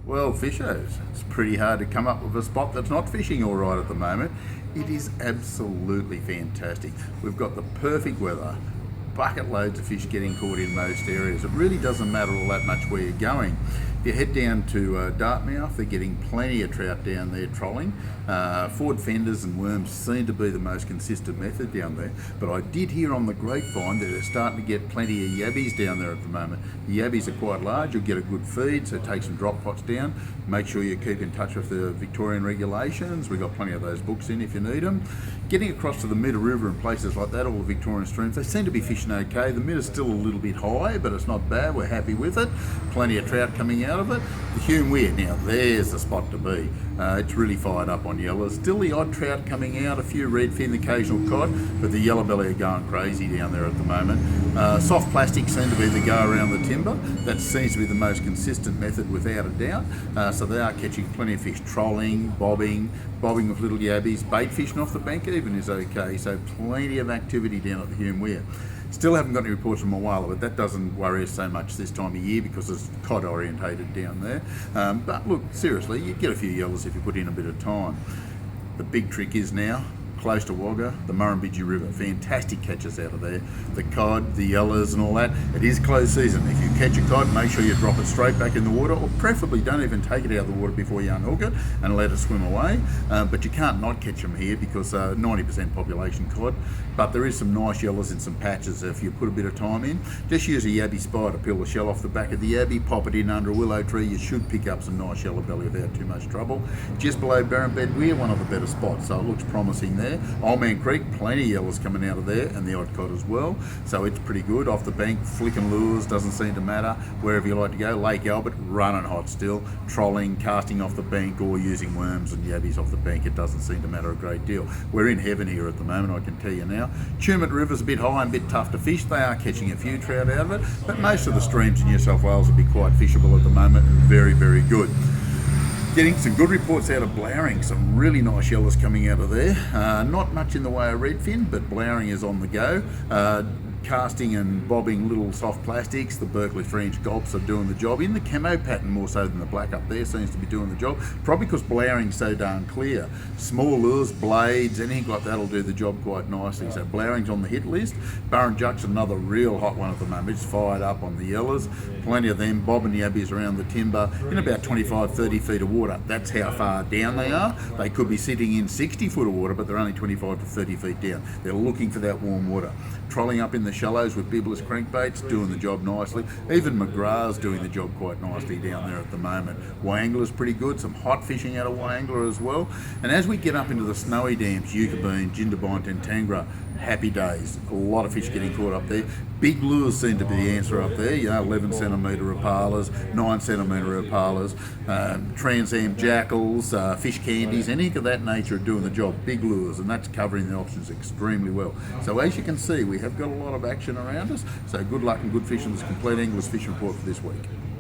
Well, fishers, it's pretty hard to come up with a spot that's not fishing all right at the moment. It is absolutely fantastic. We've got the perfect weather, bucket loads of fish getting caught in most areas. It really doesn't matter all that much where you're going. If you head down to Dartmouth, they're getting plenty of trout down there trolling. Forward fenders and worms seem to be the most consistent method down there, but I did hear on the grapevine that they're starting to get plenty of yabbies down there at the moment. The yabbies are quite large, you'll get a good feed, so take some drop pots down. Make sure you keep in touch with the Victorian regulations. We've got plenty of those books in if you need them. Getting across to the Middle River and places like that, all the Victorian streams, they seem to be fishing okay. The Midder's still a little bit high, but it's not bad, we're happy with it. Plenty of trout coming out of it. The Hume Weir, now there's the spot to be. It's really fired up on yellows. Still the odd trout coming out, a few redfin, the occasional cod, but the yellow belly are going crazy down there at the moment. Soft plastics seem to be the go around the timber. That seems to be the most consistent method without a doubt. So they are catching plenty of fish, trolling, bobbing with little yabbies, bait fishing off the bank even is okay. So plenty of activity down at the Hume Weir. Still haven't got any reports from Moala, but that doesn't worry us so much this time of year because it's cod orientated down there. But look, seriously, you get a few yellows if you put in a bit of time. The big trick is now, close to Wagga, the Murrumbidgee River. Fantastic catches out of there. The cod, the yellows and all that. It is closed season. If you catch a cod, make sure you drop it straight back in the water, or preferably don't even take it out of the water before you unhook it and let it swim away. But you can't not catch them here because 90% population cod. But there is some nice yellows in some patches if you put a bit of time in. Just use a yabby spire to peel the shell off the back of the yabby, pop it in under a willow tree. You should pick up some nice yellow belly without too much trouble. Just below Barren Bed Weir, one of the better spots, so it looks promising there. Old Man Creek, plenty of yellows coming out of there, and the odd cod as well. So it's pretty good. Off the bank, flicking lures, doesn't seem to matter. Wherever you like to go. Lake Albert, running hot still. Trolling, casting off the bank, or using worms and yabbies off the bank. It doesn't seem to matter a great deal. We're in heaven here at the moment, I can tell you now. Tumut River's a bit high and a bit tough to fish. They are catching a few trout out of it, but most of the streams in New South Wales will be quite fishable at the moment and very, very good. Getting some good reports out of Blowering, some really nice yellows coming out of there. Not much in the way of redfin, but Blowering is on the go. Casting and bobbing little soft plastics. The Berkeley French gulps are doing the job in the camo pattern more so than the black up there seems to be doing the job, probably because Blowering's so darn clear. Small lures, blades, anything like that will do the job quite nicely. So Blowering's on the hit list. Burrinjuck's another real hot one at the moment. It's fired up on the yellows. Plenty of them bobbing yabbies around the timber in about 25-30 feet of water. That's how far down they are. They could be sitting in 60 foot of water, but they're only 25 to 30 feet down. They're looking for that warm water. Trolling up in the shallows with bibbless crankbaits, doing the job nicely. Even McGrath's doing the job quite nicely down there at the moment. Wangler's pretty good, some hot fishing out of Wangler as well. And as we get up into the snowy dams, Yucabine, Jindabyne and Tangra, happy days. A lot of fish getting caught up there. Big lures seem to be the answer up there, 11 centimetre Opalas, 9 centimetre Opalas, Trans Am jackals, fish candies, anything of that nature are doing the job. Big lures, and that's covering the options extremely well. So as you can see, we have got a lot of action around us. So good luck and good fishing. This Compleat Angler's Fishing Report for this week.